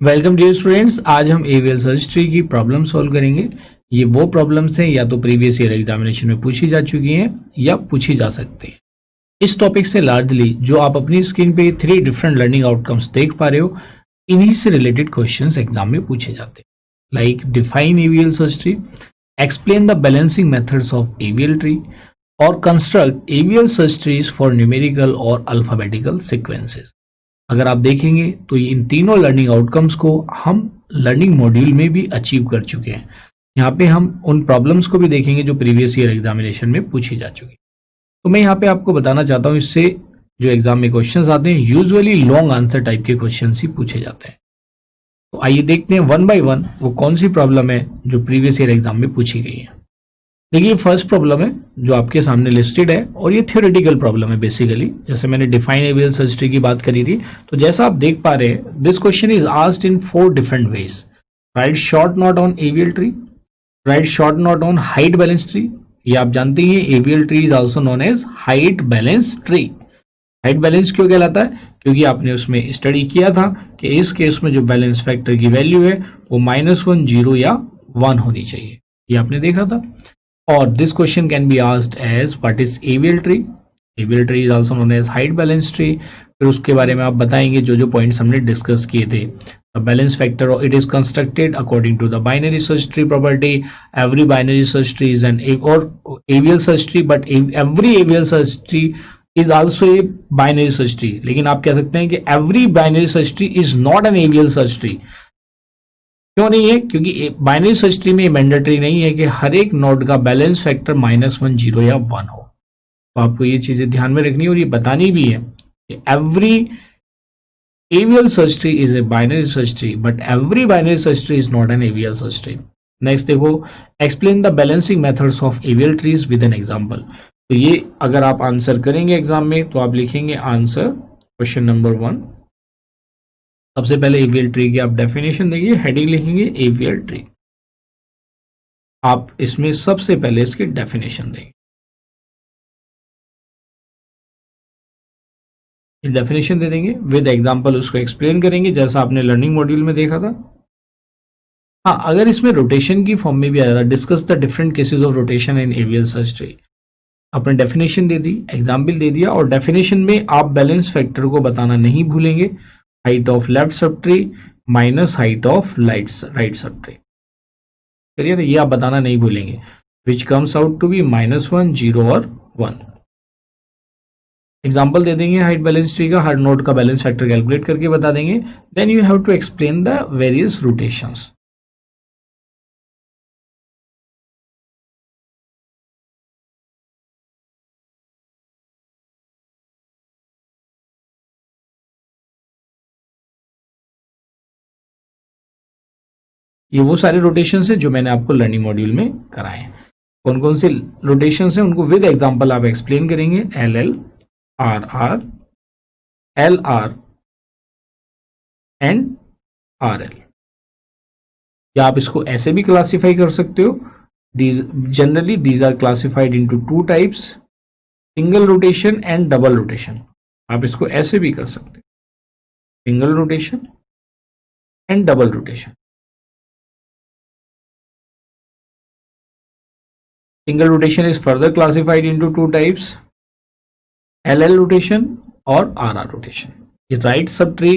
Welcome dear students. आज हम AVL search tree की प्रॉब्लम सॉल्व करेंगे। ये वो प्रॉब्लम्स हैं या तो प्रीवियस ईयर एग्जामिनेशन में पूछी जा चुकी हैं या पूछी जा सकती हैं। इस टॉपिक से लार्जली जो आप अपनी स्क्रीन पे 3 डिफरेंट लर्निंग आउटकम्स देख पा रहे हो, इन्हीं से रिलेटेड क्वेश्चंस एग्जाम में पूछे जाते हैं। Like define AVL search tree, explain the balancing methods of AVL tree और construct AVL search trees for numerical और अल्फाबेटिकल सीक्वेंसेस। अगर आप देखेंगे तो इन तीनों लर्निंग आउटकम्स को हम लर्निंग मॉड्यूल में भी अचीव कर चुके हैं। यहाँ पे हम उन प्रॉब्लम्स को भी देखेंगे जो प्रीवियस ईयर एग्जामिनेशन में पूछी जा चुकी। तो मैं यहाँ पे आपको बताना चाहता हूँ, इससे जो एग्जाम में क्वेश्चंस आते हैं यूजुअली लॉन्ग आंसर टाइप के क्वेश्चंस ही पूछे जाते हैं। तो आइए देखते हैं वन बाय वन वो कौन सी प्रॉब्लम है जो प्रीवियस ईयर एग्जाम में पूछी गई है। देखिए, फर्स्ट प्रॉब्लम है जो आपके सामने लिस्टेड है और ये थ्योरेटिकल प्रॉब्लम है बेसिकली। जैसे मैंने डिफाइन एवीएल सर्च ट्री की बात करी थी, तो जैसा आप देख पा रहे हैं, this question is asked in 4 different ways. Write short note on AVL tree, write short note on height balance tree. ये आप जानते हैं AVL tree is also known as height balance tree. Height balance क्यों कहलाता है? क्योंकि आपने उसमें स्टडी किया था कि इस केस में जो बैलेंस फैक्टर की वैल्यू है वो -1, 0 या 1 होनी चाहिए। ये आपने देखा था। Or this question can be asked as what is avial tree? Avial tree is also known as height balance tree. फिर उसके बारे में आप बताएंगे जो जो पॉइंट्स हमने डिस्कस किए थे। The balance factor, it is constructed according to the binary search tree property. Every binary search tree is an or avial search tree, but every avial search tree is also a binary search tree. लेकिन आप कह सकते हैं कि every binary search tree is not an avial search tree. क्यों नहीं है? क्योंकि बाइनरी सर्च ट्री में मैंडेटरी नहीं है कि हर एक नोड का बैलेंस फैक्टर -1, 0 या 1 हो। तो आपको ये चीजें ध्यान में रखनी और ये बतानी भी है कि every AVL search tree is a binary search tree, but every binary search tree is not an AVL search tree. Next देखो, explain the balancing methods of AVL trees with an example. तो ये अगर आप answer करेंगे exam में तो आप लिखेंगे आंसर क्वेश्चन नंबर 1। सबसे पहले एवीएल ट्री की आप डेफिनेशन देखिए, हेडिंग लिखेंगे एवीएल ट्री। आप इसमें सबसे पहले इसकी डेफिनेशन देंगे। डेफिनेशन दे देंगे विद एग्जांपल, उसको एक्सप्लेन करेंगे जैसा आपने लर्निंग मॉड्यूल में देखा था। हाँ, अगर इसमें रोटेशन की फॉर्म में भी आ रहा, discuss the different cases of rotation in AVL search tree. आपने डेफिनेशन दे दी, एग्जाम्पल दे दिया, और डेफिनेशन में आप बैलेंस फैक्टर को बताना नहीं भूलेंगे। Height of left sub tree minus height of right sub tree. चलिए, ये आप बताना नहीं भूलेंगे, which comes out to be -1, 0 और 1। एग्जाम्पल दे देंगे हाइट बैलेंस ट्री का, हर नोड का बैलेंस फैक्टर कैलकुलेट करके बता देंगे। Then you have to explain the various rotations. ये वो सारे रोटेशन है जो मैंने आपको लर्निंग मॉड्यूल में कराए हैं। कौन कौन से रोटेशन है उनको विद एग्जांपल आप एक्सप्लेन करेंगे। LL, RR, LR and RL। या आप इसको ऐसे भी क्लासिफाई कर सकते हो, generally these are classified into 2 types, single rotation and double rotation. आप इसको ऐसे भी कर सकते हो, single rotation and double rotation. Single rotation is further classified into 2 types, LL rotation और RR rotation। ये right sub tree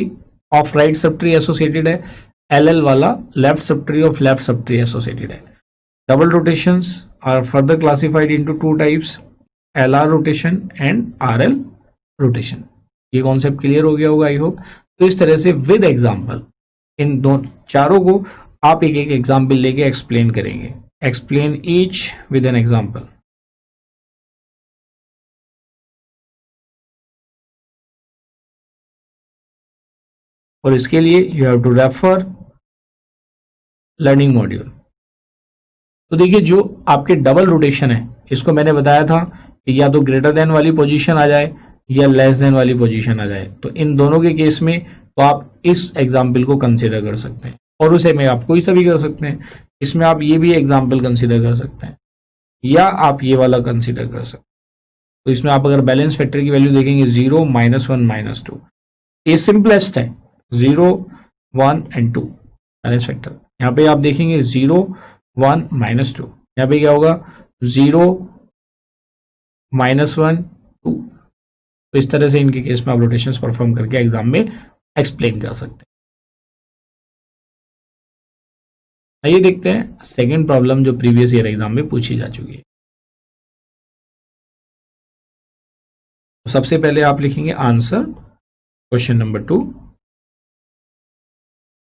of right sub tree associated है, LL वाला left sub tree of left sub tree associated है। Double rotations are further classified into 2 types, LR rotation and RL rotation. ये concept clear हो गया होगा I hope. तो इस तरह से विद एग्जाम्पल इन दो चारों को आप एक एक एग्जाम्पल लेके एक्सप्लेन करेंगे। Explain each with an example. और इसके लिए you have to refer learning module। तो देखिए, जो आपके डबल रोटेशन है, इसको मैंने बताया था कि या तो ग्रेटर देन वाली पोजीशन आ जाए या लेस देन वाली पोजीशन आ जाए। तो इन दोनों के केस में तो आप इस एग्जाम्पल को कंसिडर कर सकते हैं, और उसे में आप कोई सा भी कर सकते हैं। इसमें आप ये भी एग्जाम्पल कंसीडर कर सकते हैं या आप ये वाला कंसीडर कर सकते हैं। तो इसमें आप अगर बैलेंस फैक्टर की वैल्यू देखेंगे 0, -1, -2, ये सिंपलेस्ट है। 0 1 एंड 2 बैलेंस फैक्टर। यहाँ पे आप देखेंगे 0 1 -2, यहाँ पे क्या होगा 0 -1 2। तो इस तरह से इनके केस में आप रोटेशंस परफॉर्म करके एग्जाम में एक्सप्लेन कर सकते हैं। आइए देखते हैं सेकंड प्रॉब्लम जो प्रीवियस ईयर एग्जाम में पूछी जा चुकी है। तो सबसे पहले आप लिखेंगे answer question number 2,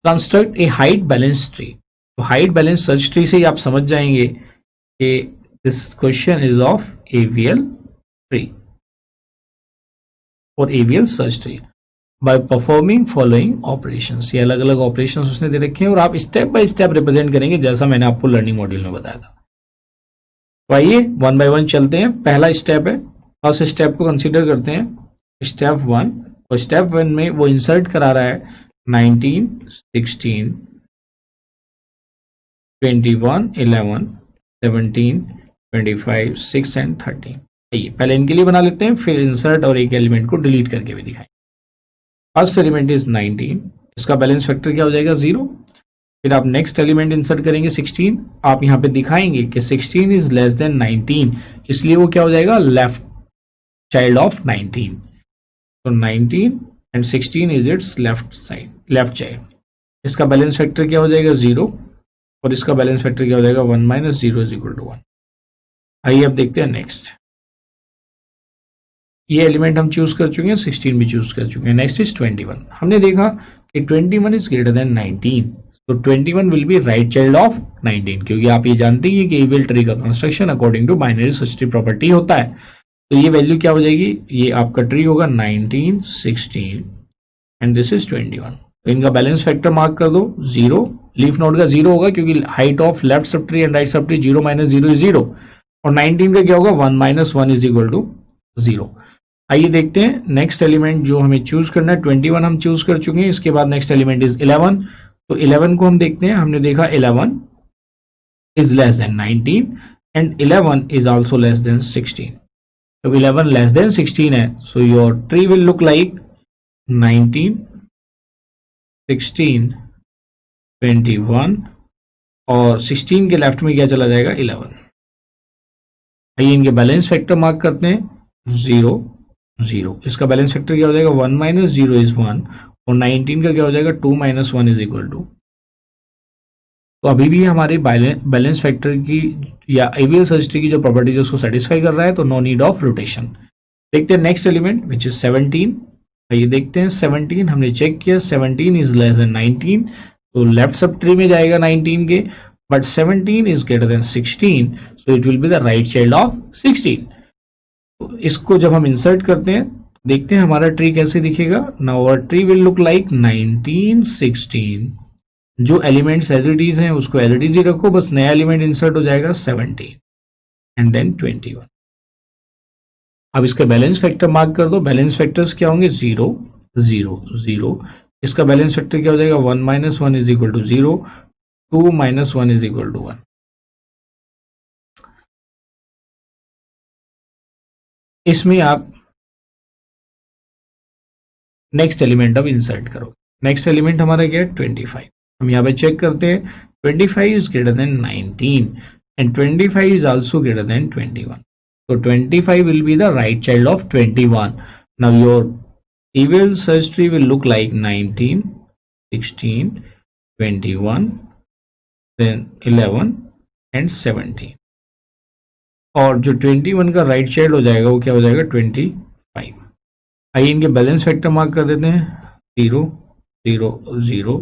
construct a height balance tree. तो हाइट बैलेंस सर्च ट्री से ही आप समझ जाएंगे कि this question is of AVL tree और AVL search tree by performing following operations. ये अलग अलग ऑपरेशंस उसने दे रखे हैं और आप स्टेप बाय स्टेप रिप्रेजेंट करेंगे जैसा मैंने आपको लर्निंग मॉड्यूल में बताया था। तो आइए वन बाय वन चलते हैं। पहला स्टेप है, फर्स्ट स्टेप को कंसीडर करते हैं स्टेप 1। और स्टेप 1 में वो इंसर्ट करा रहा है 19 16 21 11 17 25 6 एंड 13। आइए पहले इनके लिए बना लेते हैं, फिर इंसर्ट और एक एलिमेंट को डिलीट करके भी दिखाएं। फर्स्ट एलिमेंट इज 19, इसका बैलेंस फैक्टर क्या हो जाएगा 0। फिर आप नेक्स्ट एलिमेंट इंसर्ट करेंगे 16, आप यहाँ पे दिखाएंगे कि 16 इज लेस देन 19, इसलिए वो क्या हो जाएगा लेफ्ट चाइल्ड ऑफ 19। तो 19 and 16 is it's left side, left child. इसका बैलेंस फैक्टर क्या हो जाएगा 0 और इसका बैलेंस फैक्टर क्या हो जाएगा 1 - 0 इज इक्वल टू 1। आइए अब देखते हैं नेक्स्ट। ये एलिमेंट हम चूज कर चुके हैं, 16 भी चूज कर चुके हैं। Next is 21। हमने देखा कि 21 इज ग्रेटर देन 19, तो 21 will be right child of 19, क्योंकि आप ये जानते हैं कि एवीएल ट्री का construction according to binary search tree property होता है। तो ये वैल्यू क्या हो जाएगी, ये आपका ट्री होगा 19 16 एंड दिस इज 21। तो इनका बैलेंस फैक्टर मार्क कर दो 0, लीफ नोड का 0 होगा क्योंकि height of left sub tree and right sub tree 0 - 0 is 0, और 19 का क्या होगा 1 - 1 इज इक्वल टू 0। आइए देखते हैं नेक्स्ट एलिमेंट जो हमें चूज करना है। 21 हम चूज कर चुके हैं, इसके बाद नेक्स्ट एलिमेंट इज 11। तो 11 को हम देखते हैं, हमने देखा 11 is less than 19 and 11 is also less than 16। तो 11 लेस देन 16 है, so your tree will look like 19 16 21 और 16 के लेफ्ट में क्या चला जाएगा 11। आइए इनके बैलेंस फैक्टर मार्क करते हैं 0 0। इसका बैलेंस फैक्टर क्या हो जाएगा 1 - 0 इज 1 और 19 का क्या हो जाएगा 2 - 1 इज इक्वल टू। तो अभी भी हमारे बैलेंस फैक्टर की या एवीएल सर्च ट्री की जो प्रॉपर्टीज है उसको सेटिस्फाई कर रहा है, तो नो नीड ऑफ रोटेशन। देखते हैं नेक्स्ट एलिमेंट विच इज 17। ये देखते हैं 17, हमने चेक किया 17 इज लेस देन 19, तो लेफ्ट सब ट्री में जाएगा 19 के, but 17 is greater than 16, so it will be the right child of 16। तो इसको जब हम इंसर्ट करते हैं देखते हैं हमारा ट्री कैसे दिखेगा। Now our tree will look like 19 16, जो एलिमेंट्स एज इट इज हैं उसको एज इट इज ही रखो, बस नया एलिमेंट इंसर्ट हो जाएगा 17 एंड देन 21। अब इसका बैलेंस फैक्टर मार्क कर दो। बैलेंस फैक्टर्स क्या होंगे 0 0 0। इसका बैलेंस फैक्टर क्या हो जाएगा 1 - 1 is equal to 0, 2 - 1 is equal to 1। इसमें आप नेक्स्ट एलिमेंट अब इंसर्ट करो। नेक्स्ट एलिमेंट हमारा क्या है 25। हम यहाँ पे चेक करते हैं 25 is greater than 19 and 25 is also greater than 21, so 25 will be the right child of 21. Now your evil search tree will look like 19 16 21 then 11 and 17, और जो 21 का राइट चाइल्ड हो जाएगा वो क्या हो जाएगा 25। आइए इनके बैलेंस फैक्टर मार्क कर देते हैं 0 0 0,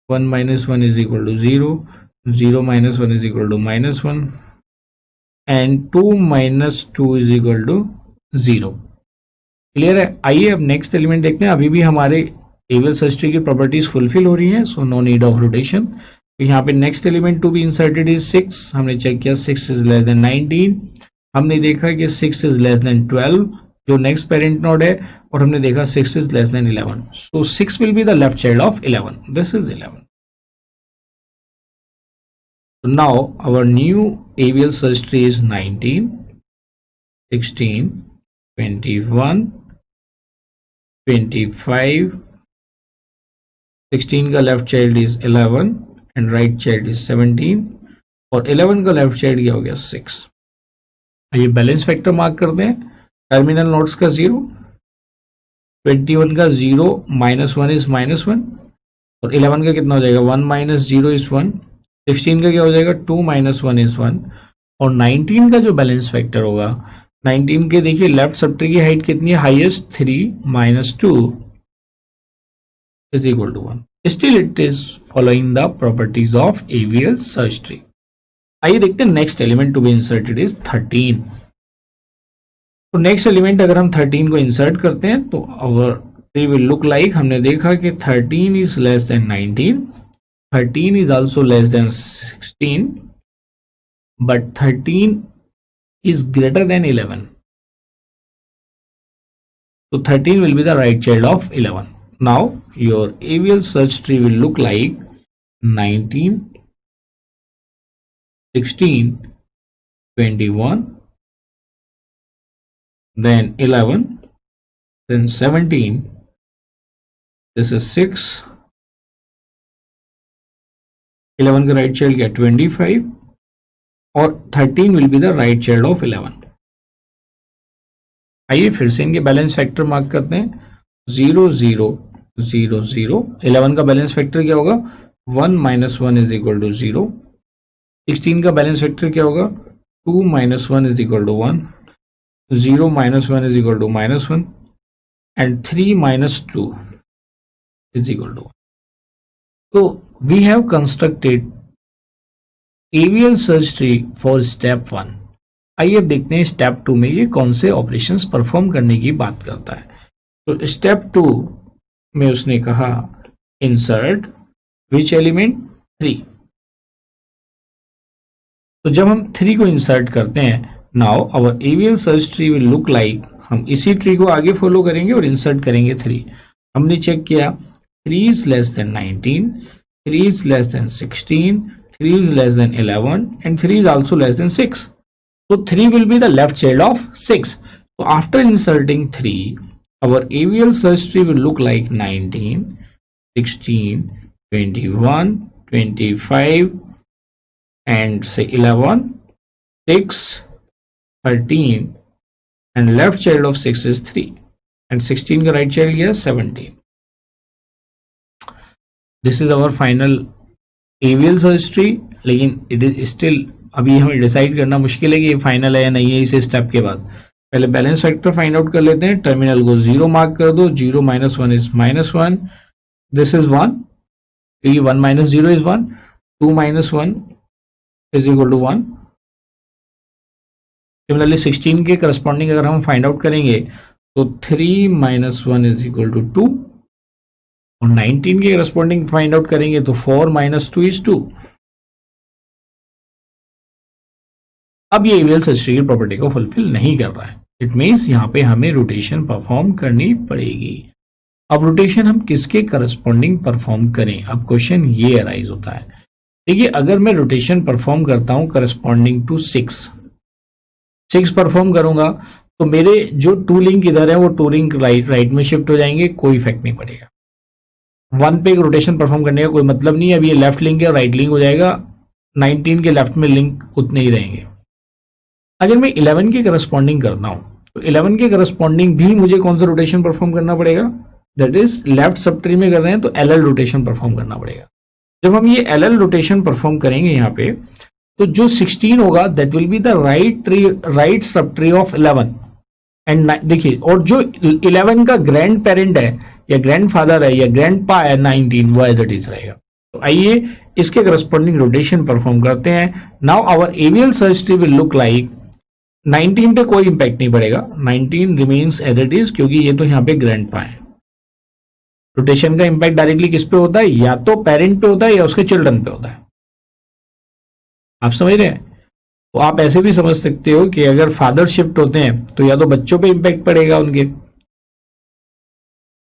1 - 1 is equal to 0, 0 - 1 is equal to -1 and 2 - 2 is equal to 0। Clear है। आइए अब नेक्स्ट एलिमेंट देखते हैं। अभी भी हमारे एवीएल सर्च ट्री की प्रॉपर्टीज फुलफिल हो रही हैं, so no need of rotation. तो यहाँ पे next element to be inserted is 6। हमने चेक किया 6 इज लेस देन 19, हमने देखा कि 6 इज लेस देन 12 जो नेक्स्ट पेरेंट नोड है, और हमने देखा 6 is less then 11, so 6 will be the left child of 11, this is 11। So now our new AVL search tree is 19, 16, 21, 25, 16 का left child is 11 and right child is 17 और 11 का left child क्या हो गया 6। ये बैलेंस फैक्टर मार्क करते हैं। Terminal nodes का 0, 21 का 0 -1 इज -1 और 11 का कितना हो जाएगा 1 - 0 इज 1। 16 का क्या हो जाएगा 2 - 1 इज 1 और 19 का जो बैलेंस फैक्टर होगा 19 के देखिए लेफ्ट सबट्री की हाइट कितनी है highest 3 - 2 is equal to 1। Still it is following the properties of AVL search tree. आइए देखते हैं next element to be inserted is 13। तो नेक्स्ट एलिमेंट अगर हम 13 को इंसर्ट करते हैं तो our tree will look like, हमने देखा कि 13 is less than 19, 13 is also less than 16, but 13 is greater than 11. So 13 will be the right child of 11. Now your AVL search tree will look like 19, 16, 21, then 11, then 17. This is 6. 11 का right child क्या 25 और 13 will be the right child of 11। आइए फिर से इनके balance factor mark करते हैं 0 0 0 0। 11 का बैलेंस फैक्टर क्या होगा 1 - 1 इज इक्वल टू 0। 16 का बैलेंस फैक्टर क्या होगा 2 - 1 is equal to 1। 0 - 1 is equal to -1 and 3 - 2 is equal to 1। तो we have constructed AVL search tree for step 1। आइए अब देखते हैं स्टेप 2 में ये कौन से ऑपरेशंस परफॉर्म करने की बात करता है। तो स्टेप 2 में उसने कहा इंसर्ट विच एलिमेंट 3। तो जब हम 3 को इंसर्ट करते हैं now our AVL search tree will look like, हम इसी ट्री को आगे फॉलो करेंगे और इंसर्ट करेंगे 3। हमने चेक किया 3 is less than 19, 3 is less than 16, 3 is less than 11 and 3 is also less than 6. So 3 will be the left child of 6. So after inserting 3, our AVL search tree will look like 19, 16, 21, 25 and say 11, 6, 13 and left child of 6 is 3 and 16 का right child है 17. This is our final AVL search tree, लेकिन it is still अभी हमें decide करना मुश्किल है कि ये फाइनल है या नहीं है इस स्टेप के बाद। पहले बैलेंस फैक्टर फाइंड आउट कर लेते हैं। टर्मिनल को 0 मार्क कर दो, 0 - 1 is -1, this is 1, 1 - 0 is 1, 2 - 1 is equal to 1। Similarly 16 के करस्पॉन्डिंग अगर हम फाइंड आउट करेंगे तो 3 - 1 इज इक्वल टू 2 और 19 के करस्पॉन्डिंग फाइंड आउट करेंगे तो 4 - 2 इज 2। अब ये AVL सर्च ट्री की प्रॉपर्टी को फुलफिल नहीं कर रहा है। इट मीन्स यहाँ पे हमें रोटेशन परफॉर्म करनी पड़ेगी। अब रोटेशन हम किसके करस्पॉन्डिंग परफॉर्म करें, अब क्वेश्चन ये अराइज होता है। देखिए अगर मैं रोटेशन परफॉर्म करता हूं करस्पॉन्डिंग टू 6 परफॉर्म करूंगा तो मेरे जो 2 लिंक इधर है वो 2 लिंक राइट में शिफ्ट हो जाएंगे, कोई इफेक्ट नहीं पड़ेगा। 1 पे एक रोटेशन परफॉर्म करने का कोई मतलब नहीं है। अब ये लेफ्ट लिंक है राइट लिंक हो जाएगा, 19 के लेफ्ट में लिंक उतने ही रहेंगे। अगर मैं 11 के करस्पॉन्डिंग करता हूं तो 11 के करस्पॉन्डिंग भी मुझे कौन सा रोटेशन परफॉर्म करना पड़ेगा, that is left sub tree में कर रहे हैं तो LL रोटेशन परफॉर्म करना पड़ेगा। जब हम ये LL रोटेशन परफॉर्म करेंगे यहाँ पे तो जो 16 होगा that will be the right sub tree of 11 and देखिए, और जो 11 का ग्रैंड पेरेंट है या ग्रैंड फादर है या ग्रैंड पा है 19 वो एज इट इज रहेगा। तो आइए इसके करस्पॉन्डिंग रोटेशन परफॉर्म करते हैं। Now our AVL search tree will look like 19 पे कोई इंपैक्ट नहीं पड़ेगा, 19 रिमेन्स एज इट इज क्योंकि ये तो यहाँ पे ग्रैंड पा है। रोटेशन का इंपैक्ट डायरेक्टली किस पे होता है, या तो पेरेंट पे होता है या उसके चिल्ड्रन पे होता है। आप समझ रहे हैं? तो आप ऐसे भी समझ सकते हो कि अगर फादर शिफ्ट होते हैं तो या तो बच्चों पे इंपैक्ट पड़ेगा उनके,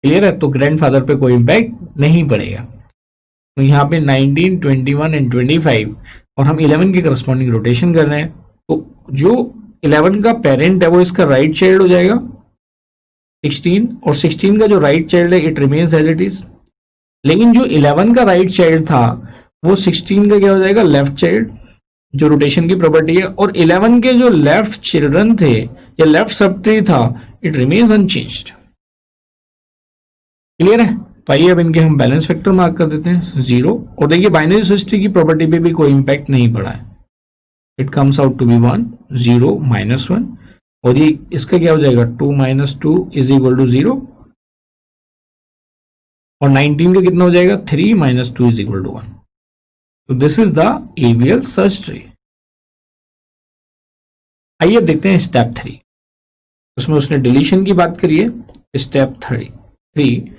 क्लियर है, तो ग्रैंड फादर पे कोई इंपैक्ट नहीं पड़ेगा। तो यहाँ पे 19, 21 एंड 25 और हम 11 के करस्पॉन्डिंग रोटेशन कर रहे हैं तो जो 11 का पेरेंट है वो इसका राइट चाइल्ड हो जाएगा 16 और 16 का जो राइट चाइल्ड है it remains as it is. लेकिन जो 11 का राइट चाइल्ड था वो 16 का क्या हो जाएगा, लेफ्ट चाइल्ड, जो रोटेशन की प्रॉपर्टी है। और 11 के जो लेफ्ट चिल्ड्रन थे या लेफ्ट सब ट्री था, इट रिमेन्स अनचेंज्ड। क्लियर है? तो आइए अब इनके हम बैलेंस फैक्टर मार्क कर देते हैं 0। और देखिए बाइनरी सर्च ट्री की प्रॉपर्टी पे भी कोई इंपैक्ट नहीं पड़ा है, it comes out to be 1, 0, -1। और ये इसका क्या हो जाएगा, 2 - 2 इज इक्वल टू 0। और 19 का कितना हो जाएगा, 3 - 2 इज इक्वल टू 1। तो this is the AVL search tree. आइए देखते हैं स्टेप 3। उसमें उसने डिलीशन की बात करी है। स्टेप 3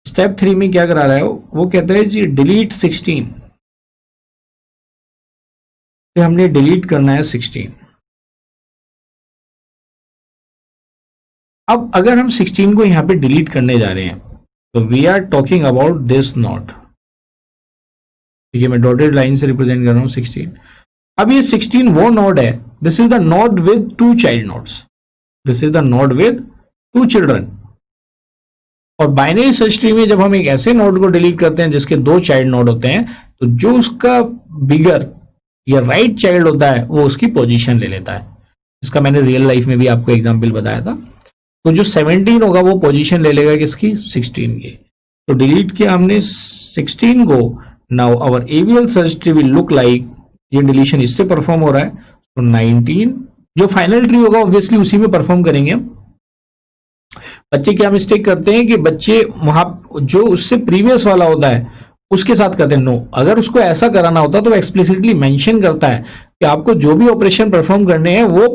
स्टेप 3 में क्या करा रहा है वो कहता है जी डिलीट 16। तो हमने डिलीट करना है 16। अब अगर हम 16 को यहां पे डिलीट करने जा रहे हैं तो we are talking about this node. ठीक है, मैं डॉटेड लाइन से रिप्रेजेंट कर रहा हूं 16। अब ये 16 वो नोड है, this is the node with 2 child nodes, this is the node with 2 children. और बाइनरी सर्च ट्री में जब हम एक ऐसे नोड को डिलीट करते हैं जिसके 2 चाइल्ड नोड होते हैं, तो जो उसका बिगर या राइट चाइल्ड होता है वो उसकी पोजीशन ले लेता है। इसका मैंने रियल लाइफ में भी आपको एग्जांपल बताया था। तो जो 17 होगा वो पोजीशन ले लेगा किसकी, 16 की। तो डिलीट किया हमने 16 को। Now our AVL search tree will look like, ये डिलीशन इससे परफॉर्म हो रहा है। तो 19 जो फाइनल ट्री होगा ऑब्वियसली उसी में परफॉर्म करेंगे हम। बच्चे क्या मिस्टेक करते हैं कि बच्चे वहां जो उससे प्रीवियस वाला होता है उसके साथ करते हैं। नो, अगर उसको ऐसा कराना होता तो एक्सप्लिसिटली मेंशन करता है कि आपको जो भी ऑपरेशन परफॉर्म करने हैं वो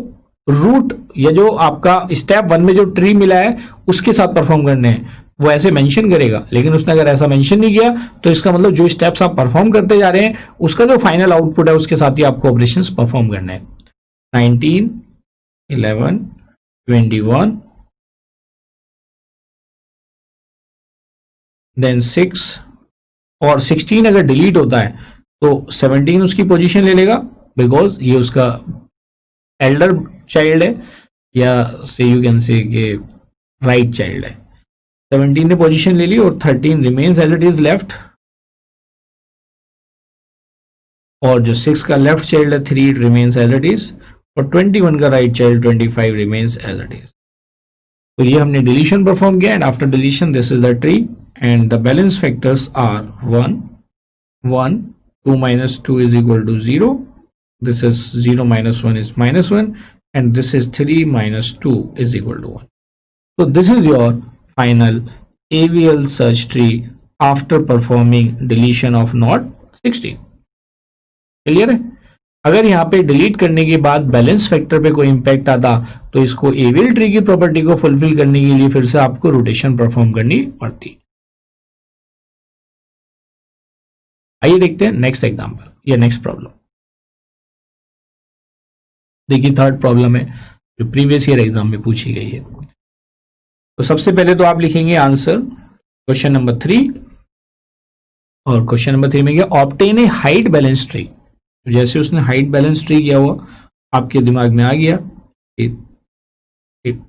रूट या जो आपका स्टेप 1 में जो ट्री मिला है उसके साथ परफॉर्म करने हैं, वो ऐसे मेंशन करेगा। लेकिन उसने अगर ऐसा मेंशन नहीं किया तो इसका मतलब जो स्टेप्स आप परफॉर्म करते जा रहे हैं उसका जो फाइनल आउटपुट है उसके साथ ही आपको ऑपरेशंस परफॉर्म करने हैं। 19, 11, 21, देन 6 और 16 अगर डिलीट होता है तो 17 उसकी पोजीशन ले लेगा, बिकॉज ये उसका एल्डर चाइल्ड है या से यू कैन से कि राइट चाइल्ड है। 17 ने पोजीशन ले ली और 13 remains as it is left. और जो 6 का लेफ्ट चाइल्ड है 3 रिमेन्स एज इट इज। और 21 का right child 25 remains as it is. तो ये हमने डिलीशन परफॉर्म किया and after deletion this is the tree and the balance factors are 1, 1, 2 - 2 is equal to 0. This is 0 - 1 is -1 and this is 3 - 2 is equal to 1. So this is your final AVL search tree after performing deletion of node 16. Clear है? अगर यहाँ पे delete करने के बाद balance factor पे कोई impact आता तो इसको एवीएल ट्री की प्रॉपर्टी को फुलफिल करने के लिए फिर से आपको रोटेशन परफॉर्म करनी पड़ती। आइए देखते हैं नेक्स्ट एग्जांपल या नेक्स्ट प्रॉब्लम। देखिए थर्ड प्रॉब्लम है जो प्रीवियस ईयर एग्जाम में पूछी गई है। तो सबसे पहले तो आप लिखेंगे आंसर क्वेश्चन नंबर 3 और क्वेश्चन नंबर 3 में क्या, obtain a height balance tree. जैसे उसने हाइट बैलेंस ट्री किया हुआ आपके दिमाग में आ गया it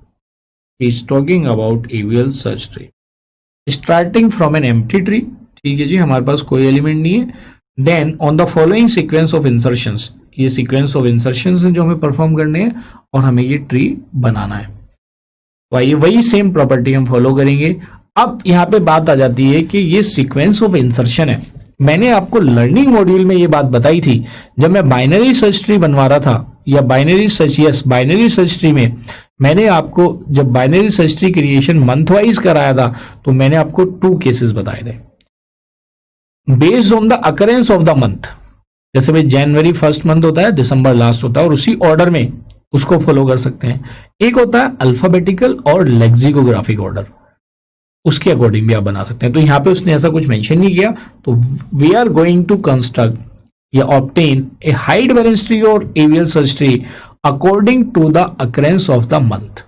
is talking about AVL search tree starting from an empty tree. ठीक है जी, हमारे पास कोई एलिमेंट नहीं है। Then on the following sequence of insertions, ये सीक्वेंस ऑफ इंसर्शंस हैं जो हमें परफॉर्म करने हैं और हमें ये ट्री बनाना है। तो आइए वही सेम प्रॉपर्टी हम फॉलो करेंगे। अब यहाँ पे बात आ जाती है कि ये सीक्वेंस ऑफ इंसर्शन है। मैंने आपको लर्निंग मॉड्यूल में ये बात बताई थी जब मैं बाइनरी सर्च ट्री बनवा रहा था या बाइनरी सर्च ट्री में मैंने आपको जब binary search tree creation month wise कराया था तो मैंने आपको 2 केसेस बताए थे based on the occurrence of the month. जैसे भाई जनवरी फर्स्ट मंथ होता है, दिसंबर लास्ट होता है और उसी ऑर्डर में उसको फॉलो कर सकते हैं। एक होता है अल्फाबेटिकल और लेक्सिकोग्राफिक ऑर्डर, उसके अकॉर्डिंग भी आप बना सकते हैं। तो यहाँ पे उसने ऐसा कुछ मेंशन नहीं किया। तो we are going to construct या obtain a height balance tree और AVL search tree according to the occurrence of the month.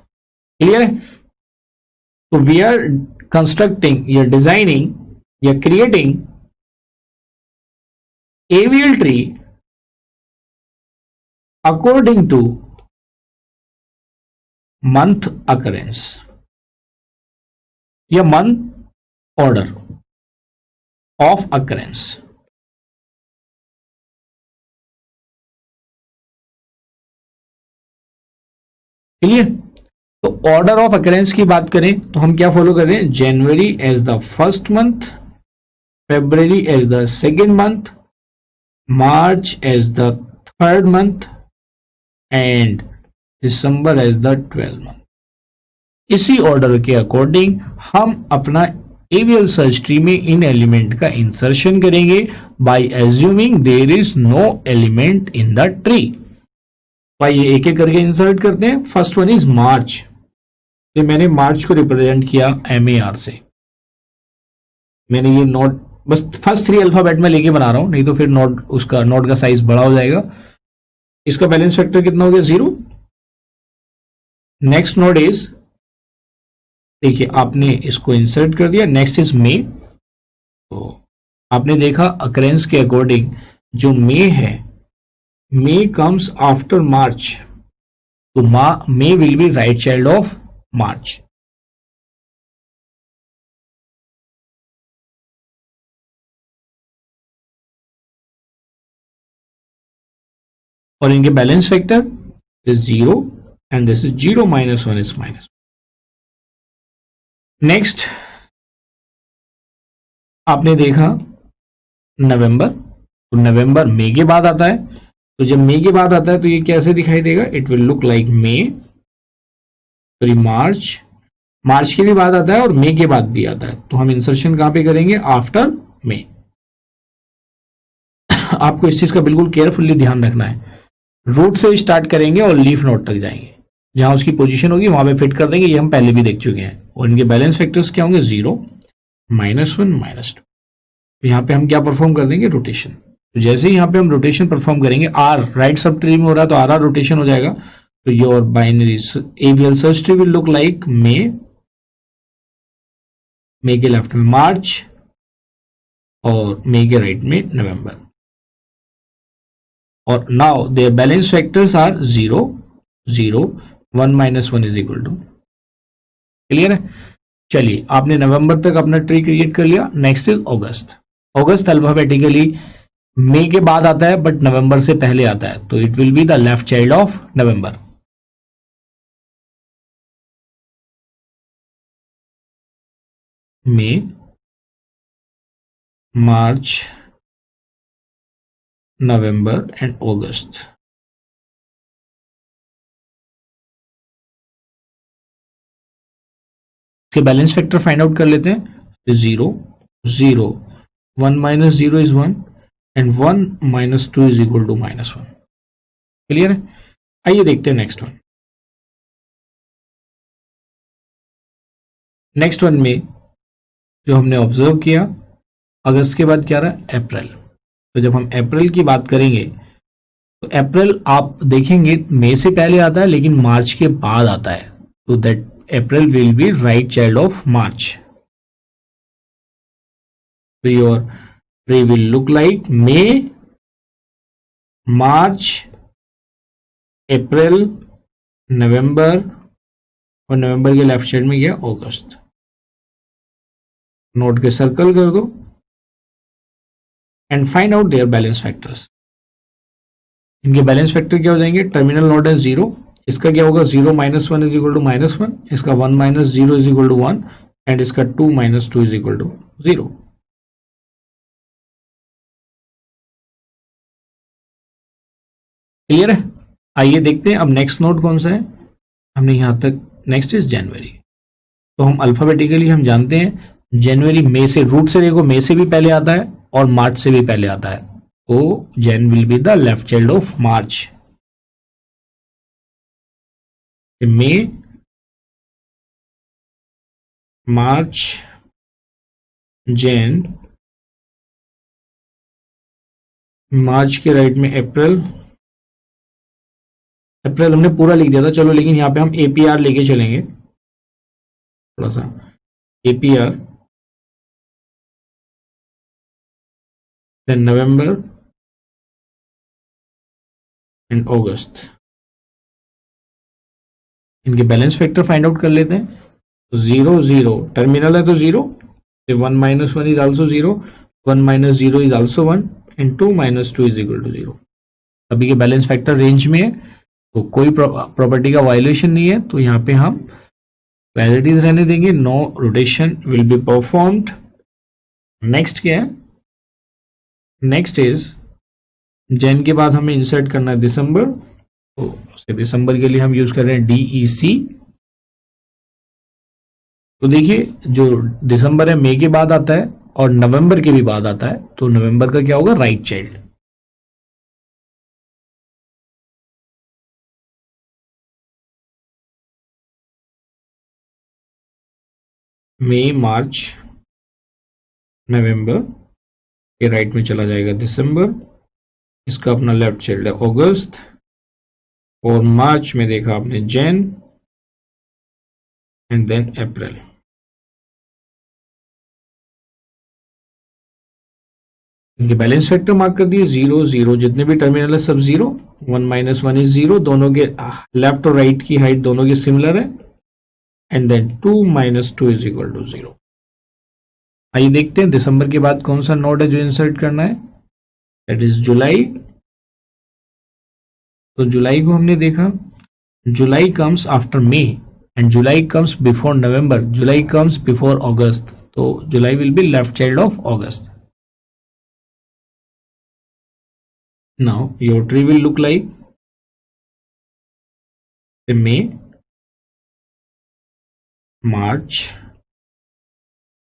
Clear है? तो वी आर कंस्ट्रक्टिंग या डिजाइनिंग या creating AVL tree according to month occurrence या month order। Of occurrence. Clear? तो order of occurrence की बात करें तो हम क्या फॉलो कर रहे हैं, January as the first month, February as the second month, March as the third month and December as the 12th month. इसी ऑर्डर के अकॉर्डिंग हम अपना AVL सर्च ट्री में इन एलिमेंट का इंसर्शन करेंगे by assuming there is no element in the tree. आइए एक एक करके इंसर्ट करते हैं। First one is March. तो मैंने मार्च को रिप्रेजेंट किया MAR से। मैंने ये नोट बस फर्स्ट 3 अल्फाबेट में लेके बना रहा हूं, नहीं तो फिर नोट उसका नोट का साइज बड़ा हो जाएगा। इसका बैलेंस फैक्टर कितना हो गया, 0। नेक्स्ट नोड इज, देखिए आपने इसको इंसर्ट कर दिया। नेक्स्ट इज मे। तो आपने देखा अकरेंस के अकॉर्डिंग जो मे है, मे कम्स आफ्टर मार्च, तो May will be right child of March. और इनके balance factor is 0 and this is 0 -1 is -1। Next आपने देखा नवंबर। तो नवंबर मे के बाद आता है, तो जब मे के बाद आता है तो ये कैसे दिखाई देगा, it will look like May, sorry March. March के भी बाद आता है और मे के बाद भी आता है, तो हम इंसर्शन कहां पे करेंगे, आफ्टर मे। आपको इस चीज का बिल्कुल केयरफुली ध्यान रखना है। रूट से स्टार्ट करेंगे और लीफ नोड तक जाएंगे, जहां उसकी पोजीशन होगी वहां पे फिट कर देंगे। ये हम पहले भी देख चुके हैं। और इनके बैलेंस फैक्टर्स क्या होंगे, 0 -1 -2। तो यहाँ पे हम क्या परफॉर्म कर देंगे, रोटेशन। तो जैसे ही यहाँ पे हम रोटेशन परफॉर्म करेंगे, आर राइट सब ट्री में हो रहा है तो आर रोटेशन हो जाएगा। तो your binary AVL search tree will look like May के लेफ्ट में मार्च और मे के राइट में नवंबर। और now their balance factors are 0 0 1 -1 is equal to. Clear है? चलिए आपने नवंबर तक अपना ट्री क्रिएट कर लिया। Next is August. August alphabetically May के बाद आता है बट नवंबर से पहले आता है, तो it will be the left child of November. May, March, November and August. इसके बैलेंस फैक्टर फाइंड आउट कर लेते हैं। 0 0 1 -0 is 1 and 1 -2 is equal to -1। Clear है? आइए देखते हैं नेक्स्ट वन। नेक्स्ट वन में जो हमने ऑब्जर्व किया, अगस्त के बाद क्या रहा, अप्रैल। तो जब हम अप्रैल की बात करेंगे तो अप्रैल आप देखेंगे मई से पहले आता है लेकिन मार्च के बाद आता है, तो that April will be right child of March. तो your tree will look like May, March, April, November और नवंबर के लेफ्ट साइड में गया अगस्त। नोट के सर्कल कर दो and find out there balance factors. इनके बैलेंस फैक्टर क्या हो जाएंगे, टर्मिनल नोड है 0, इसका क्या होगा 0 -1 इज इक्वल टू -1, इसका 1 -0 इज इक्वल टू 1 एंड इसका 2 -2 इज इक्वल टू 0। क्लियर है? आइए देखते हैं अब नेक्स्ट नोड कौन सा है। हमने यहां तक, नेक्स्ट इज जनवरी। तो हम अल्फाबेटिकली हम जानते हैं जनवरी मई से, रूट से देखो मई से भी पहले आता है और मार्च से भी पहले आता है, तो Jan will be the left child of March. May, March, Jan, March के राइट में अप्रैल। अप्रैल हमने पूरा लिख दिया था, चलो लेकिन यहां पे हम APR लेके चलेंगे थोड़ा सा। APR, देन नवंबर एंड अगस्त। इनके बैलेंस फैक्टर फाइंड आउट कर लेते हैं। 0 0 टर्मिनल है तो 0, 1 -1 is also 0, 1 minus 0 is also 1 and 2 minus 2 is equal to 0. सभी के बैलेंस फैक्टर रेंज में है, तो कोई प्रॉपर्टी का वायलेशन नहीं है, तो यहाँ पे हम एज इट इज रहने देंगे. No rotation will be performed. Next क्या है? नेक्स्ट इज जैन के बाद हमें इंसर्ट करना है दिसंबर, तो उसके दिसंबर के लिए हम यूज कर रहे हैं DEC. तो देखिए जो दिसंबर है मई के बाद आता है और नवंबर के भी बाद आता है, तो नवंबर का क्या होगा? Right child. मई मार्च नवंबर के राइट में चला जाएगा दिसंबर. इसका अपना लेफ्ट चाइल्ड है अगस्त, और मार्च में देखा आपने जैन एंड देन अप्रैल. इनके बैलेंस फैक्टर मार्क कर दिए 0 0, जितने भी टर्मिनल है सब 0. 1 minus 1 is 0, दोनों के लेफ्ट और राइट की हाइट दोनों की सिमिलर है. And then 2 minus 2 is equal to 0. आइए देखते हैं दिसंबर के बाद कौन सा नोड है जो इंसर्ट करना है. That is July. तो जुलाई को हमने देखा, July comes after May and July comes before November, July comes before August, तो July will be left child of August. Now your tree will look like May, March,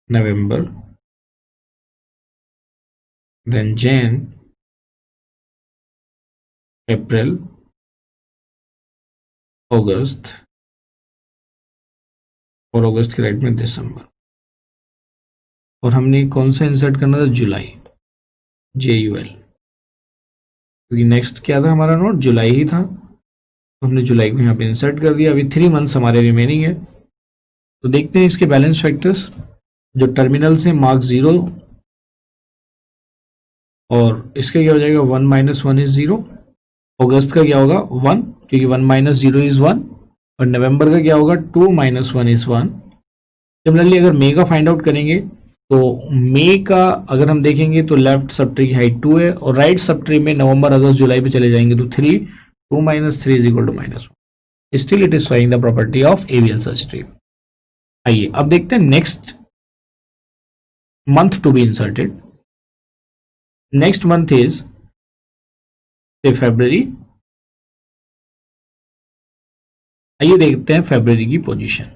November, then Jan, April, August, और अगस्त के right में दिसंबर. और हमने कौन सा insert करना था? जुलाई, JUL. क्योंकि नेक्स्ट क्या था हमारा नोट? जुलाई ही था, तो हमने जुलाई को यहाँ पे इंसर्ट कर दिया. अभी 3 मंथ्स हमारे रिमेनिंग है. तो देखते हैं इसके बैलेंस फैक्टर्स. जो टर्मिनल्स हैं मार्क 0, और इसका क्या हो जाएगा? 1 minus 1 is 0. अगस्त का क्या होगा? 1, क्योंकि 1 minus 0 is 1. और नवंबर का क्या होगा? 2 minus 1 is 1. सिमिलरली अगर मई का फाइंड आउट करेंगे तो मई का अगर हम देखेंगे तो लेफ्ट सब ट्री की हाइट 2 है, और राइट सब ट्री में नवंबर अगस्त जुलाई पे चले जाएंगे तो 3. 2 minus 3 is equal to -1. Still it is showing the property of AVL search tree. आइए अब देखते हैं next month to be inserted. Next month is February. आइए देखते हैं फरवरी की पोजीशन.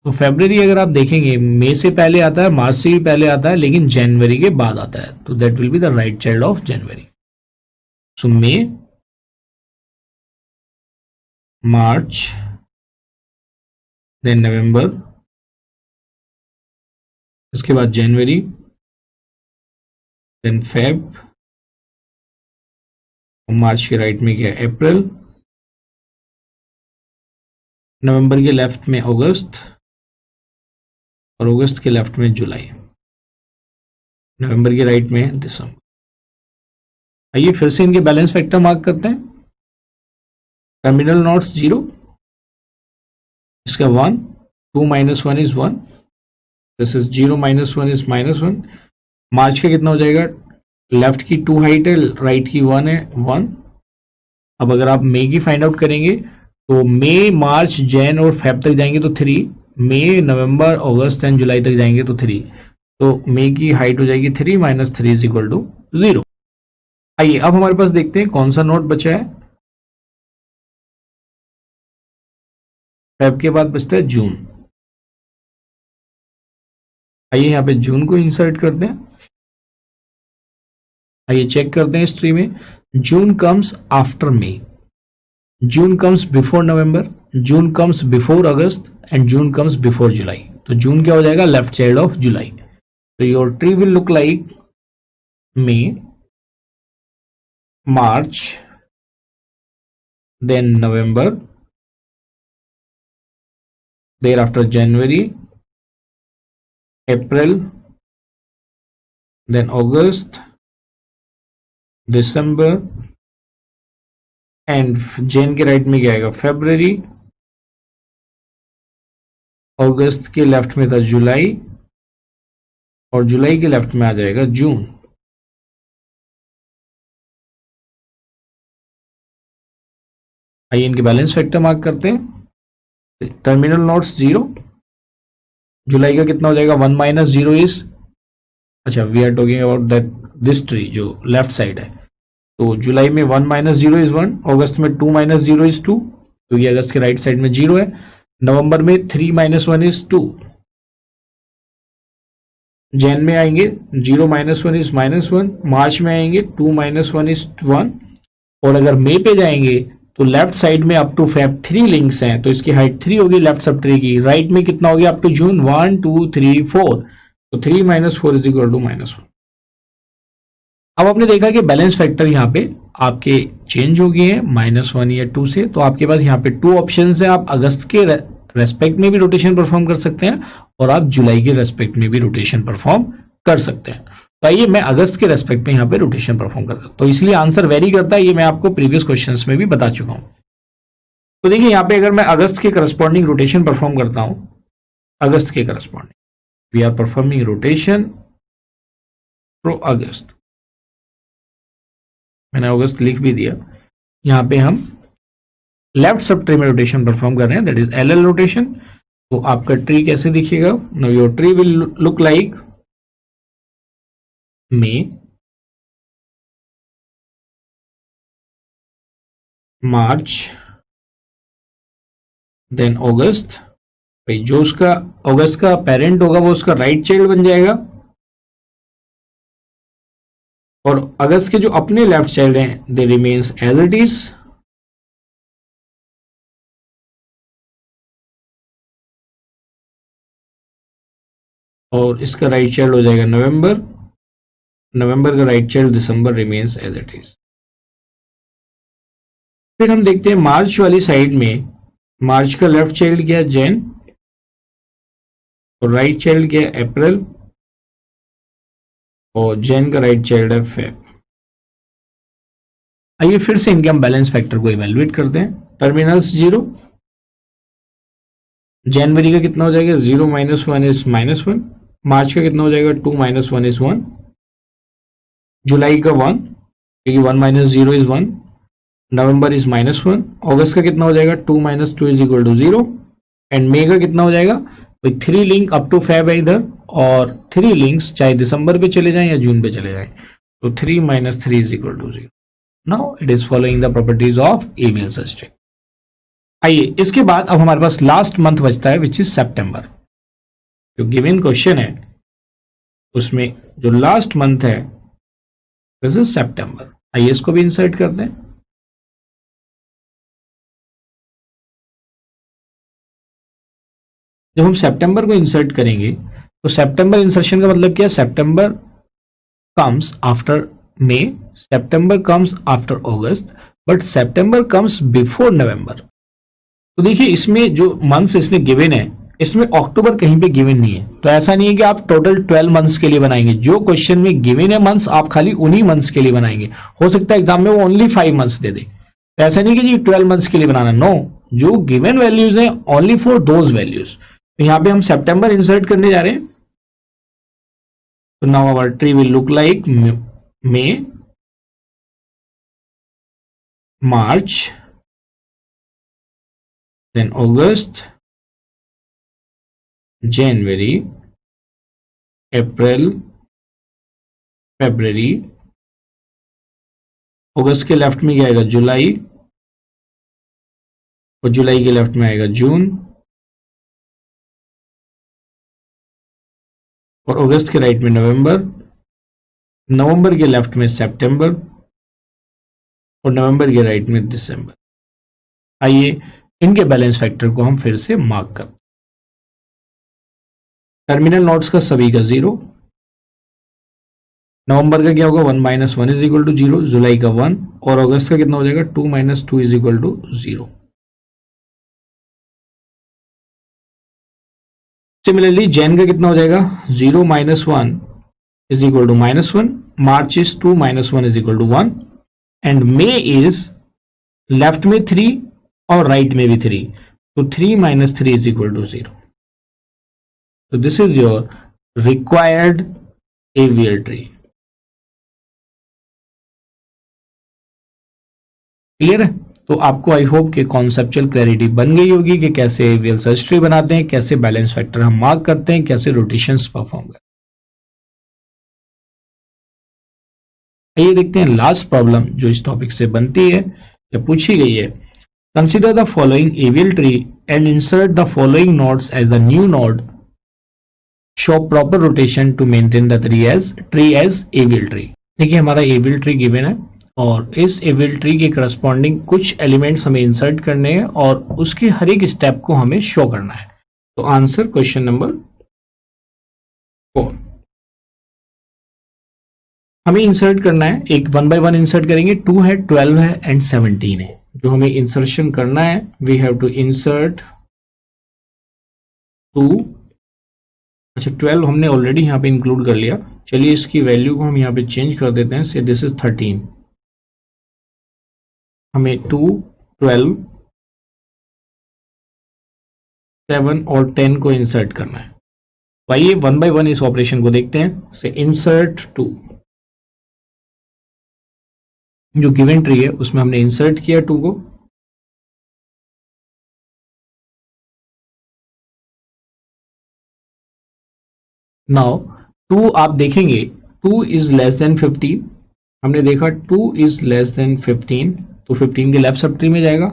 तो फरवरी अगर आप देखेंगे मई से पहले आता है, मार्च से भी पहले आता है, लेकिन जनवरी के बाद आता है, तो that will be the right child of January. So May, March, then November, इसके बाद जनवरी, देन फेब, मार्च के राइट में क्या? अप्रैल, नवंबर के लेफ्ट में अगस्त, और अगस्त के लेफ्ट में जुलाई, नवंबर के राइट में दिसंबर. आइए फिर से इनके बैलेंस फैक्टर मार्क करते हैं. टर्मिनल नोड्स 0, इसका 1, 2 minus 1 is 1, this is 0 minus 1 is -1. मार्च का कितना हो जाएगा? लेफ्ट की 2 हाइट है, राइट की 1 है, 1. अब अगर आप मई की फाइंड आउट करेंगे तो मई, मार्च, जैन और फेब तक जाएंगे तो 3. मई, नवंबर, अगस्त एंड जुलाई तक जाएंगे तो 3. तो मई की हाइट हो जाएगी 3 minus 3 is equal to 0. आइए अब हमारे पास देखते हैं कौन सा नोट बचा है. फेब के बाद बचता है जून. आइए यहाँ पे जून को इंसर्ट करते हैं. आइए चेक करते हैं इस ट्री में. June comes after May, June comes before November, June comes before August and June comes before July. तो जून क्या हो जाएगा? Left child of July. तो your tree will look like May, March, then November, thereafter January, April, then August, December, and Jan के right में क्या आएगा? फरवरी, अगस्त के लेफ्ट में था जुलाई, और जुलाई के लेफ्ट में आ जाएगा जून। आइए इनके बैलेंस फैक्टर मार्क करते हैं। टर्मिनल नोट्स 0, जुलाई का कितना हो जाएगा 1 माइनस 0 इज, अच्छा we are talking about that this tree जो लेफ्ट साइड है, तो जुलाई में 1 माइनस 0 इज 1, अगस्त में 2 माइनस 0 इज 2 क्योंकि अगस्त के राइट साइड में 0 है, नवंबर में 3 माइनस 1 इज 2, जैन में आएंगे 0 माइनस 1 इज -1, मार्च में आएंगे 2 माइनस 1 इज 1, और अगर मई पे जाएंगे तो लेफ्ट साइड में अप टू फेब 3 लिंक्स हैं, तो इसकी हाइट 3 होगी लेफ्ट सब ट्री की, राइट में कितना हो गया अप टू जून 1 2 3 4, तो 3 माइनस 4 इज इक्वल टू -1। अब आपने देखा कि बैलेंस फैक्टर यहाँ पे आपके चेंज हो गए हैं -1 या 2 से, तो आपके पास यहाँ पे 2 ऑप्शन है, आप अगस्त के रेस्पेक्ट में भी रोटेशन परफॉर्म कर सकते हैं और आप जुलाई के रेस्पेक्ट में भी रोटेशन परफॉर्म कर सकते हैं। तो आइए मैं अगस्त के रेस्पेक्ट में यहाँ पे रोटेशन परफॉर्म करता हूँ, तो इसलिए आंसर वेरी करता है, ये मैं आपको प्रीवियस क्वेश्चंस में भी बता चुका हूँ। तो देखिए यहाँ पे अगर मैं अगस्त के करस्पॉन्डिंग रोटेशन परफॉर्म करता हूँ, अगस्त के corresponding we are performing rotation from August, मैंने अगस्त लिख भी दिया, यहाँ पे हम लेफ्ट सब ट्री में रोटेशन परफॉर्म कर रहे हैं, दैट इज एल रोटेशन। तो आपका ट्री कैसे दिखेगा, now your tree will look like May, March, then August. भाई जो उसका अगस्त का पेरेंट होगा वो उसका राइट चाइल्ड बन जाएगा, और अगस्त के जो अपने लेफ्ट चाइल्ड हैं they remains as it is, और इसका राइट चाइल्ड हो जाएगा नवंबर, नवंबर का right child December remains as it is. फिर हम देखते हैं मार्च वाली साइड में, मार्च का लेफ्ट चाइल्ड क्या है जैन, और राइट चाइल्ड क्या है अप्रैल, और जैन का राइट चाइल्ड है फेब। आइए फिर से इनके हम बैलेंस फैक्टर को इवेल्युएट करते हैं। टर्मिनल्स 0, जनवरी का कितना हो जाएगा 0 माइनस 1 इज -1, मार्च का कितना हो जाएगा 2 माइनस 1 इज 1, जुलाई का 1 क्योंकि 1 minus 0 is 1, November is -1, August का कितना हो जाएगा 2 minus 2 is equal to 0, and May का कितना हो जाएगा, कोई 3 लिंक अप टू फेब है इधर, और 3 लिंक्स चाहे दिसंबर पे चले जाएं या जून पे चले जाएं, तो 3 minus 3 is equal to 0। Now it is following the properties of email search. आइए इसके बाद अब हमारे पास लास्ट मंथ बचता है विच इज सितंबर। जो गिवन क्वेश्चन है उसमें जो लास्ट मंथ है दिस इज सितंबर। आइए इसको भी इंसर्ट करते हैं। जब हम सितंबर को इंसर्ट करेंगे तो सितंबर इंसर्शन का मतलब क्या है, September comes after May, September comes after August, but September comes before November. तो देखिए इसमें जो मंथ्स इसने गिवन है इसमें अक्टूबर कहीं पे गिवन नहीं है, तो ऐसा नहीं है कि आप टोटल 12 मंथ्स के लिए बनाएंगे। जो क्वेश्चन में गिवन है मंथ्स आप खाली उन्हीं मंथ्स के लिए बनाएंगे। हो सकता है एग्जाम में वो ओनली 5 मंथ्स दे दे, तो ऐसा नहीं कि जी 12 मंथ्स के लिए बनाना, नो, जो गिवन वैल्यूज है ओनली फॉर दोज वैल्यूज। तो यहाँ पे हम सितंबर इंसर्ट करने जा रहे हैं। तो now our tree will look like May, March, then August, January, April, February, अगस्त के लेफ्ट में क्या आएगा जुलाई, और जुलाई के लेफ्ट में आएगा जून, और अगस्त के राइट में नवंबर, नवंबर के लेफ्ट में सितंबर, और नवंबर के राइट में दिसंबर। आइए इनके बैलेंस फैक्टर को हम फिर से मार्क करते हैं। टर्मिनल नोट्स का सभी का 0, नवंबर का क्या होगा 1 माइनस 1 इज इक्वल टू 0, जुलाई का 1, और अगस्त का कितना हो जाएगा 2 minus 2 is equal to 0। Similarly जैन का कितना हो जाएगा 0 minus 1 is equal to -1, March is 2 minus 1 is equal to 1, and May is left में 3 और राइट में भी 3, तो 3 minus 3 is equal to 0। So this is your required AVL tree. Clear है? तो आपको आई होप कि कॉन्सेप्चुअल क्लैरिटी बन गई होगी कि कैसे AVL सर्च ट्री बनाते हैं, कैसे बैलेंस फैक्टर हम मार्क करते हैं, कैसे रोटेशंस परफॉर्म करते हैं। ये देखते हैं लास्ट प्रॉब्लम जो इस टॉपिक से बनती है या पूछी गई है। Consider the following AVL tree and insert the following nodes as a new node, show proper rotation to maintain the tree as AVL tree. देखिए हमारा AVL ट्री गिवन है और इस AVL ट्री के करस्पॉन्डिंग कुछ एलिमेंट्स हमें insert करने हैं और उसके हर एक स्टेप को हमें शो करना है। तो आंसर क्वेश्चन नंबर 4। हमें इंसर्ट करना है, एक 1 बाय 1 इंसर्ट करेंगे। 2 है, 12 है एंड 17 है। जो हमें इंसर्शन करना है, वी हैव टू इंसर्ट 2। अच्छा 12 हमने ऑलरेडी यहाँ पे इंक्लूड कर लिया। चलिए इसकी वैल्यू को हम यहाँ पे चेंज कर देते हैं, से दिस इज 13। हमें 2, 12, 7 और 10 को इंसर्ट करना है। तो आइए 1 बाय 1 इस ऑपरेशन को देखते हैं। से इंसर्ट 2, जो गिवन ट्री है उसमें हमने इंसर्ट किया 2 को। नाउ 2 आप देखेंगे 2 इज लेस देन 15। हमने देखा 2 इज लेस देन 15, तो 15 के लेफ्ट सब ट्री में जाएगा।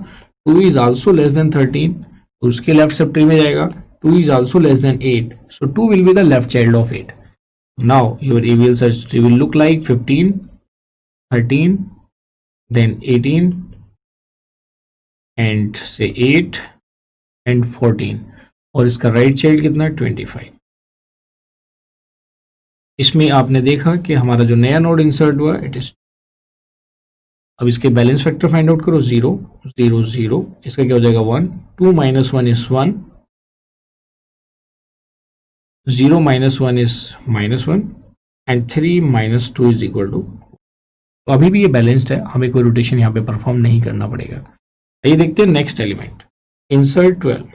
2 इज आल्सो लेस देन 13, तो उसके लेफ्ट सब ट्री में जाएगा। 2 is also less than 8, so 2 will be the left child of 8. Now your AVL search tree will look like 15, 13, then 18 and say 8 and 14, और इसका right child कितना 25। इसमें आपने देखा कि हमारा जो नया नोड इंसर्ट हुआ इट इज, अब इसके बैलेंस फैक्टर फाइंड आउट करो, 0 0 0, इसका क्या हो जाएगा 1, 2 minus 1 is 1, 0 minus 1 is -1 and 3 minus 2 is equal to, तो अभी भी ये बैलेंस्ड है, हमें कोई रोटेशन यहाँ पे परफॉर्म नहीं करना पड़ेगा। ये देखते हैं नेक्स्ट एलिमेंट, इंसर्ट 12।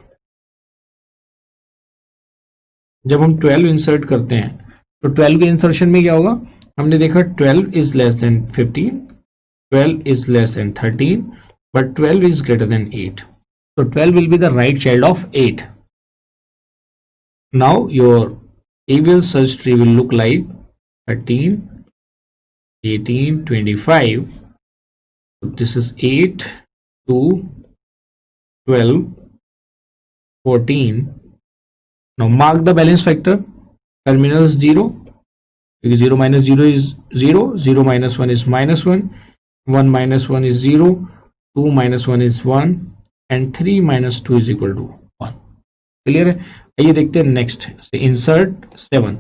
जब हम 12 इंसर्ट करते हैं तो 12 के इंसर्शन में क्या होगा, हमने देखा 12 is less then 15, 12 is less than 13, but 12 is greater than 8. So 12 will be the right child of 8. Now your AVL search tree will look like 13, 18, 25. So this is 8, 2, 12, 14. Now mark the balance factor. Terminals 0. Because 0 minus 0 is 0. 0 minus 1 is -1. 1 minus 1 is 0, 2 minus 1 is 1 and 3 minus 2 is equal to 1। Clear है? आइए देखते हैं next, insert 7।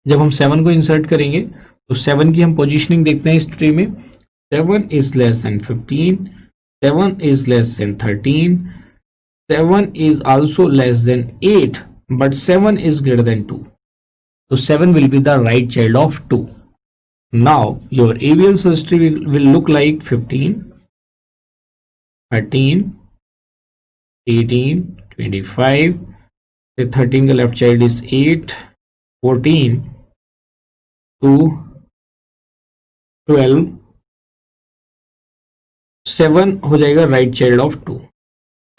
जब हम 7 को insert करेंगे तो 7 की हम पोजीशनिंग देखते हैं इस ट्री में। 7 is less than 15, 7 is less than 13, 7 is also less than 8, but 7 is greater than 2. So 7 will be the right child of 2. Now your AVL search tree will look like 15, 13, 18, 25. The 13 का left child is 8, 14, 2, 12, 7 हो जाएगा right child of 2।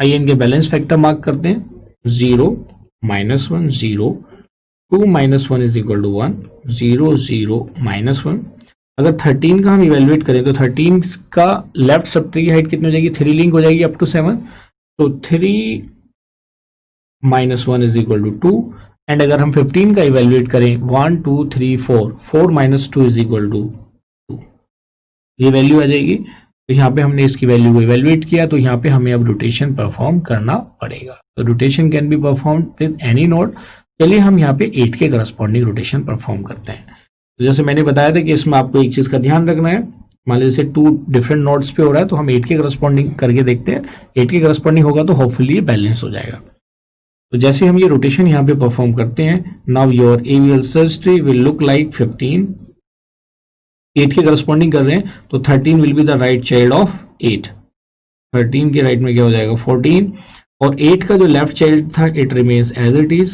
आइए इनके balance factor mark करते हैं, 0, -1, 0, 2 minus 1 is equal to 1, 0 0 -1। अगर 13 का हम इवेल्युएट करें तो 13 का लेफ्ट सब ट्री की हाइट कितनी हो जाएगी, 3 लिंक हो जाएगी अप टू 7, तो 3 minus 1 is equal to 2। And अगर हम 15 का इवेल्युएट करें 1 2 3 4, 4 minus 2 is equal to 2, ये वैल्यू आ जाएगी। तो यहाँ पे हमने इसकी वैल्यू को इवेल्युएट किया, तो यहाँ पे हमें अब रोटेशन परफॉर्म करना पड़ेगा। तो rotation can be perform with any node. चलिए हम यहाँ पे 8 के करस्पॉन्डिंग रोटेशन परफॉर्म करते हैं। तो जैसे मैंने बताया था कि इसमें आपको एक चीज का ध्यान रखना है, मान लीजिए 2 डिफरेंट नोड्स पे हो रहा है तो हम 8 के करस्पॉन्डिंग करके देखते हैं। 8 के करस्पॉन्डिंग होगा तो होपफुली ये बैलेंस हो जाएगा। तो जैसे हम ये रोटेशन यहाँ पे परफॉर्म करते हैं, now your AVL search tree will look like 15। 8 के करस्पॉन्डिंग कर रहे हैं तो 13 will be the right child of 8। 13 के राइट में क्या हो जाएगा 14, और 8 का जो लेफ्ट चाइल्ड था it remains as it is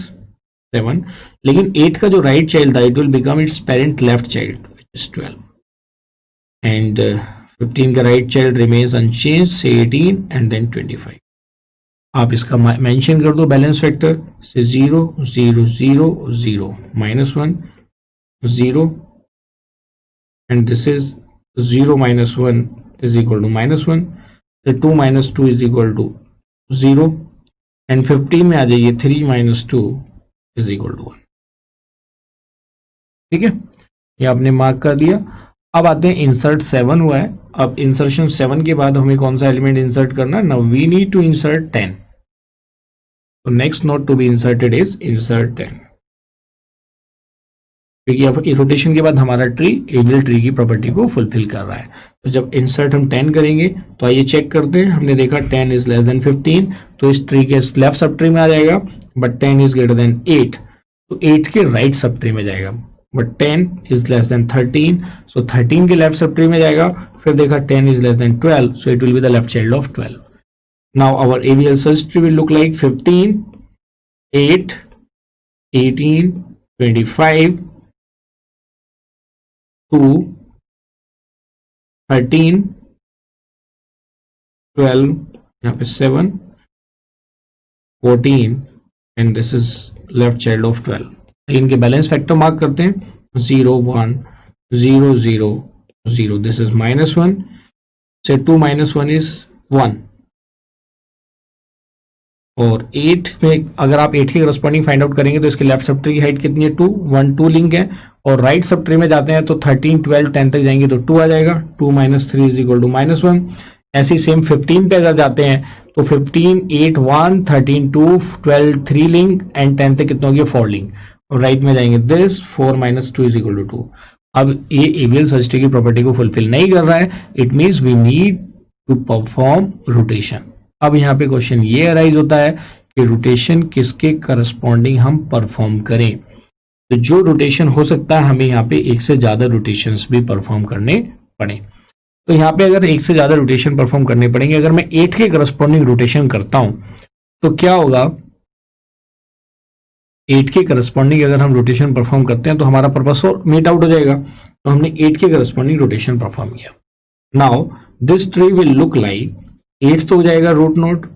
7, लेकिन 8 का जो राइट चाइल्ड था it will become its parent left child which is 12, and 15 का राइट चाइल्ड रिमेन्स अनचेंज्ड से 18 एंड देन 25। आप इसका मेंशन कर दो बैलेंस फैक्टर से 0 0 0 0 -1 0 and this is 0 minus 1 is equal to -1, so 2 minus 2 is equal to 0 and 15 में आ जाइए 3 minus 2 is equal to 1। ठीक है, ये आपने मार्क कर दिया। अब आते हैं इंसर्ट 7 हुआ है। अब इंसर्शन 7 के बाद हमें कौन सा एलिमेंट इंसर्ट करना है? Now we need to insert 10। तो next note to be inserted is insert 10, क्योंकि अब रोटेशन के बाद हमारा ट्री एबल ट्री की प्रॉपर्टी को फुलफिल कर रहा है। तो जब इंसर्ट हम 10 करेंगे तो आइए चेक करते हैं। हमने देखा 10 इज लेस देन 15, तो इस ट्री के लेफ्ट सब ट्री में आ जाएगा, बट 10 इज ग्रेटर देन 8, तो 8 के राइट सब ट्री में जाएगा। बट 10 इज लेस देन 13, सो 13 के लेफ्ट सब ट्री में जाएगा। फिर देखा 10 is less than 12, so it will be the left child of 12। Now our AVL search tree will look like 15, 8, 18, 25, 2, 13, 12, यहाँ पे 7, 14 and this is left child of 12। इनके balance factor mark करते हैं, 0 1 0 0 0, this is -1, से 2 - 1 इज 1, और 8 में अगर आप 8 की करस्पॉन्डिंग फाइंड आउट करेंगे तो इसके लेफ्ट सब ट्री की हाइट कितनी है? 2 1 2 लिंक है, और राइट सब ट्री में जाते हैं तो 13 12 10 तक जाएंगे तो 2 आ जाएगा, 2 - 3 इज इक्वल टू -1। ऐसे ही सेम 15 पे अगर जाते हैं तो 15 8 1 13 2 12 3 लिंक एंड 10 तक कितना हो गया? 4 लिंक, और राइट में जाएंगे दिस 4 - 2 इज इक्वल टू 2। अब ये AVL सर्च ट्री की प्रॉपर्टी को फुलफिल नहीं कर रहा है, it means we need to perform rotation. अब यहाँ पे क्वेश्चन ये अराइज होता है कि रोटेशन किसके करस्पॉन्डिंग हम परफॉर्म करें। तो जो रोटेशन हो सकता है हमें यहाँ पे एक से ज्यादा रोटेशंस भी परफॉर्म करने पड़े। तो यहाँ पे अगर एक से ज्यादा रोटेशन परफॉर्म करने पड़ेंगे, अगर मैं 8 के करस्पॉन्डिंग रोटेशन करता हूं तो क्या होगा? 8 के करस्पॉन्डिंग अगर हम रोटेशन परफॉर्म करते हैं तो हमारा पर्पस और मीट आउट हो जाएगा। तो हमने 8 के करस्पॉन्डिंग रोटेशन परफॉर्म किया। Now this tree will look like 8 तो हो जाएगा रूट नोड,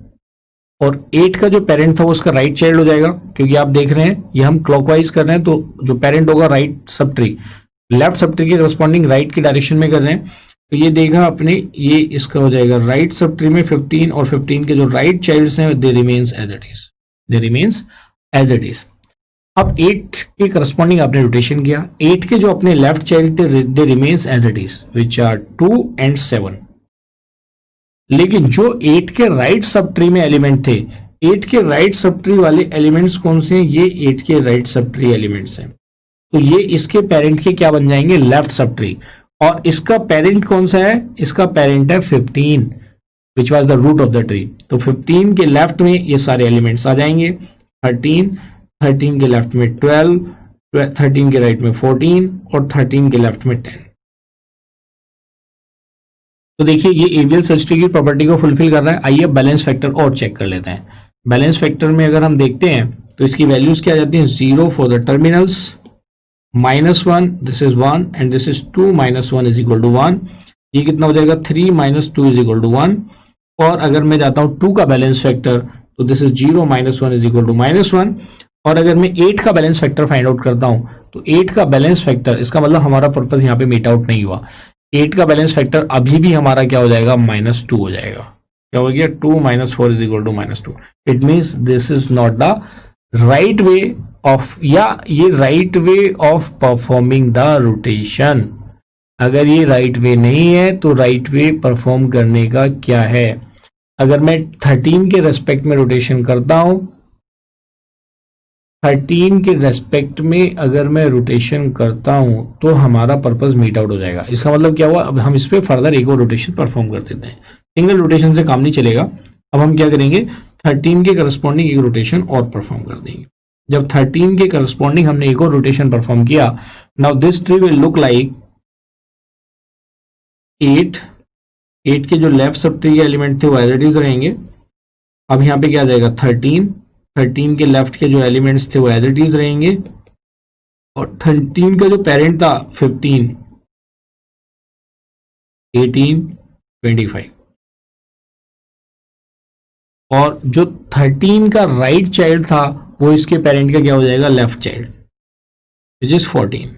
और 8 का जो पेरेंट था वो उसका राइट चाइल्ड हो जाएगा, क्योंकि आप देख रहे हैं ये हम क्लॉकवाइज कर रहे हैं, तो जो पेरेंट होगा right sub tree, left sub tree के करस्पॉन्डिंग राइट की डायरेक्शन में कर रहे हैं। तो ये देखा आपने, ये इसका हो जाएगा राइट सब ट्री में 15, और 15 के जो राइट चाइल्ड्स हैं they remains as it is, they remains as it is. अब 8 के करस्पॉन्डिंग आपने रोटेशन किया, 8 के जो अपने लेफ्ट चाइल्ड थे they remains as it is which are 2 and 7। लेकिन जो 8 के राइट सब ट्री में एलिमेंट थे, 8 के राइट सब ट्री वाले एलिमेंट्स कौन से हैं? ये 8 के राइट सब ट्री एलिमेंट्स हैं। तो ये इसके पेरेंट के क्या बन जाएंगे? Left sub tree. और इसका पेरेंट कौन सा है? इसका पेरेंट है 15 which was the root of the tree. तो 15 के लेफ्ट में ये सारे एलिमेंट्स आ जाएंगे, 13, 13 के लेफ्ट में 12, 13 के राइट में 14, और 13 के लेफ्ट में 10। तो देखिए ये AVL सर्च ट्री की प्रॉपर्टी को फुलफिल कर रहा है। आइए बैलेंस फैक्टर और चेक कर लेते हैं। बैलेंस फैक्टर में अगर हम देखते हैं तो इसकी वैल्यूज क्या आ जाती हैं? 0 for the terminals, -1 this is 1, and this is 2 - 1 is equal to 1। ये कितना हो जाएगा? 3 - 2 इज इक्वल टू 1। और अगर मैं जाता हूं 2 का बैलेंस फैक्टर तो this is 0 - 1 is equal to -1। और अगर मैं 8 का बैलेंस फैक्टर फाइंड आउट करता हूं तो 8 का बैलेंस फैक्टर, इसका मतलब हमारा पर्पज यहाँ पे मीट आउट नहीं हुआ। 8 का बैलेंस फैक्टर अभी भी हमारा क्या हो जाएगा? -2 हो जाएगा। क्या हो गया? 2 - 4 is equal to -2। It means this is not the right way of, या ये right way of performing the rotation. अगर ये राइट वे नहीं है तो राइट वे परफॉर्म करने का क्या है? अगर मैं 13 के रेस्पेक्ट में रोटेशन करता हूं, 13 के रेस्पेक्ट में अगर मैं रोटेशन करता हूं तो हमारा पर्पस मीट आउट हो जाएगा। इसका मतलब क्या हुआ? अब हम इस पे फर्दर एक और रोटेशन परफॉर्म कर देते हैं। सिंगल रोटेशन से काम नहीं चलेगा। अब हम क्या करेंगे? 13 के करस्पॉन्डिंग एक रोटेशन और परफॉर्म कर देंगे। जब 13 के करस्पॉन्डिंग हमने एक और रोटेशन परफॉर्म किया, now this tree will look like 8 के जो लेफ्ट सब ट्री के एलिमेंट थे वो एज इट इज रहेंगे, अब यहाँ पे क्या आ जाएगा 13 के लेफ्ट के जो एलिमेंट्स थे वो एज इट इज रहेंगे, और 13 का जो पेरेंट था 15, 18, 25, और जो 13 का राइट चाइल्ड था वो इसके पेरेंट का क्या हो जाएगा, लेफ्ट चाइल्ड, विच इज 14।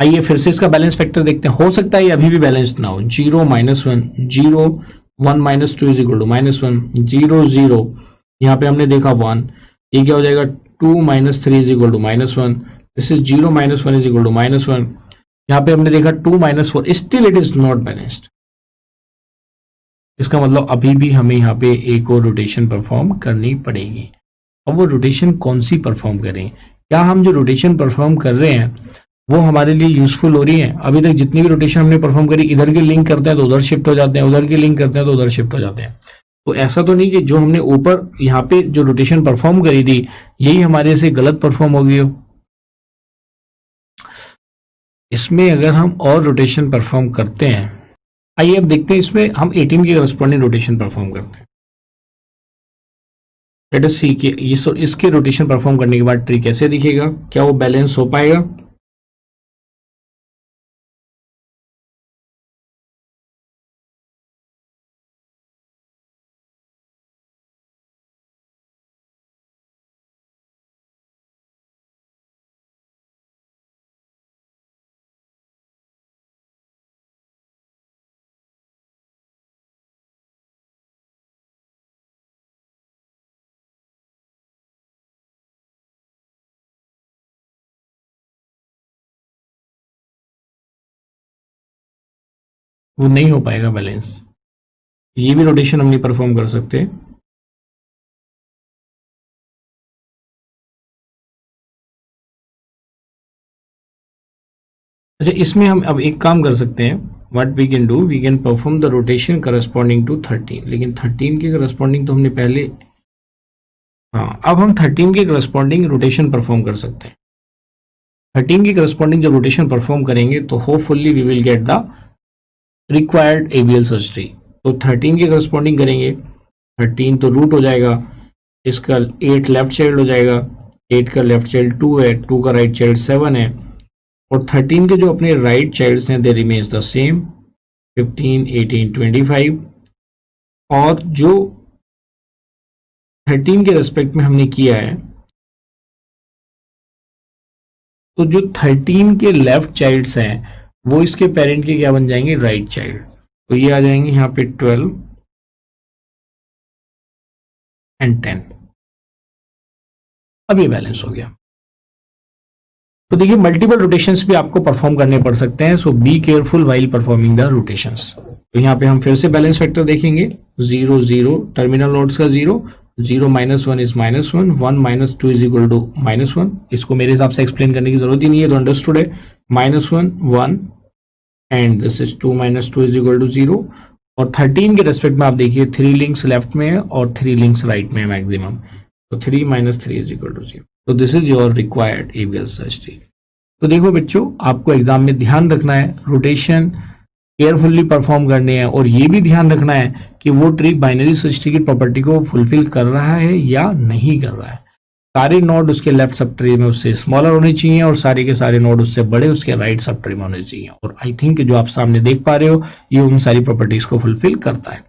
आइए फिर से इसका बैलेंस फैक्टर देखते हैं। हो सकता है ये अभी भी बैलेंस्ड ना हो, 0 -1, 0 1 -2 इज इक्वल टू -1, 0 0, यहाँ पे हमने देखा 1, ये क्या हो जाएगा 2 - 3 is equal to -1, this is 0 -1 is equal to -1, यहाँ पे हमने देखा 2 - 4, still it is not balanced. इसका मतलब अभी भी हमें यहाँ पे एक और रोटेशन परफॉर्म करनी पड़ेगी। अब वो रोटेशन कौन सी परफॉर्म करें, क्या हम जो रोटेशन परफॉर्म कर रहे हैं वो हमारे लिए यूजफुल हो रही है? अभी तक जितनी भी रोटेशन हमने परफॉर्म करी, इधर की लिंक करते हैं तो उधर शिफ्ट हो जाते हैं, उधर की लिंक करते हैं तो उधर शिफ्ट हो जाते हैं। तो ऐसा तो नहीं कि जो हमने ऊपर यहाँ पे जो रोटेशन परफॉर्म करी थी यही हमारे से गलत परफॉर्म हो गई हो। इसमें अगर हम और रोटेशन परफॉर्म करते हैं, आइए अब देखते हैं इसमें हम 18 के करस्पॉन्डिंग रोटेशन परफॉर्म करते हैं। लेट अस सी कि इसके रोटेशन परफॉर्म करने के बाद ट्री कैसे दिखेगा, क्या वो बैलेंस हो पाएगा? वो नहीं हो पाएगा बैलेंस। ये भी रोटेशन हम नहीं परफॉर्म कर सकते। अच्छा, इसमें हम अब एक काम कर सकते हैं, what we can do, we can perform the rotation corresponding to 13, लेकिन 13 के करस्पॉन्डिंग तो हमने पहले, हाँ अब हम 13 के करस्पॉन्डिंग रोटेशन परफॉर्म कर सकते हैं। 13 के करस्पॉन्डिंग जब रोटेशन परफॉर्म करेंगे तो hopefully we will get the required AVL search tree. तो 13 के करस्पॉन्डिंग करेंगे, 13 तो रूट हो जाएगा, इसका 8 लेफ्ट चाइल्ड हो जाएगा, 8 का लेफ्ट चाइल्ड 2 है, 2 का राइट चाइल्ड 7 है, और 13 के जो अपने राइट चाइल्ड्स हैं दे रिमेन्स द सेम, 15, 18, 25, और जो 13 के रेस्पेक्ट में हमने किया है, तो जो 13 के लेफ्ट चाइल्ड्स हैं वो इसके पेरेंट के क्या बन जाएंगे, राइट चाइल्ड। तो ये आ जाएंगे यहाँ पे 12 एंड 10। अब ये बैलेंस हो गया। तो देखिए मल्टीपल रोटेशंस भी आपको परफॉर्म करने पड़ सकते हैं, so be careful while performing the rotations. तो यहाँ पे हम फिर से बैलेंस फैक्टर देखेंगे, 0 0 टर्मिनल नोड्स का 0 0 -1 इज -1, 1 -2 इज इक्वल टू -1। इसको मेरे हिसाब से एक्सप्लेन करने की जरूरत ही नहीं है, तो अंडरस्टूड है। -1 1 and this is 2 -2 is equal to 0। और 13 के रेस्पेक्ट में आप देखिए 3 लिंक्स लेफ्ट में है और 3 लिंक्स राइट में है मैक्सिमम, तो 3 - 3 इज इक्वल टू 0। तो this is your required AVL search tree. तो देखो बच्चों, आपको एग्जाम में ध्यान रखना है, रोटेशन केयरफुली परफॉर्म करने हैं, और ये भी ध्यान रखना है कि वो ट्री बाइनरी सर्च ट्री की प्रॉपर्टी को फुलफिल कर रहा है या नहीं कर रहा है। सारे नोड उसके लेफ्ट सब ट्री में उससे स्मॉलर होने चाहिए और सारे के सारे नोड उससे बड़े उसके राइट सब ट्री में होने चाहिए। और आई थिंक जो आप सामने देख पा रहे हो ये उन सारी प्रॉपर्टीज को फुलफिल करता है।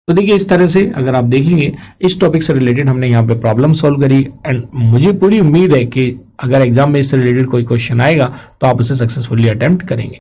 तो देखिए इस तरह से अगर आप देखेंगे इस टॉपिक से रिलेटेड हमने यहाँ पे प्रॉब्लम सॉल्व करी, एंड मुझे पूरी उम्मीद है कि अगर एग्जाम में इससे रिलेटेड कोई क्वेश्चन आएगा तो आप उसे सक्सेसफुली अटेम्प्ट करेंगे।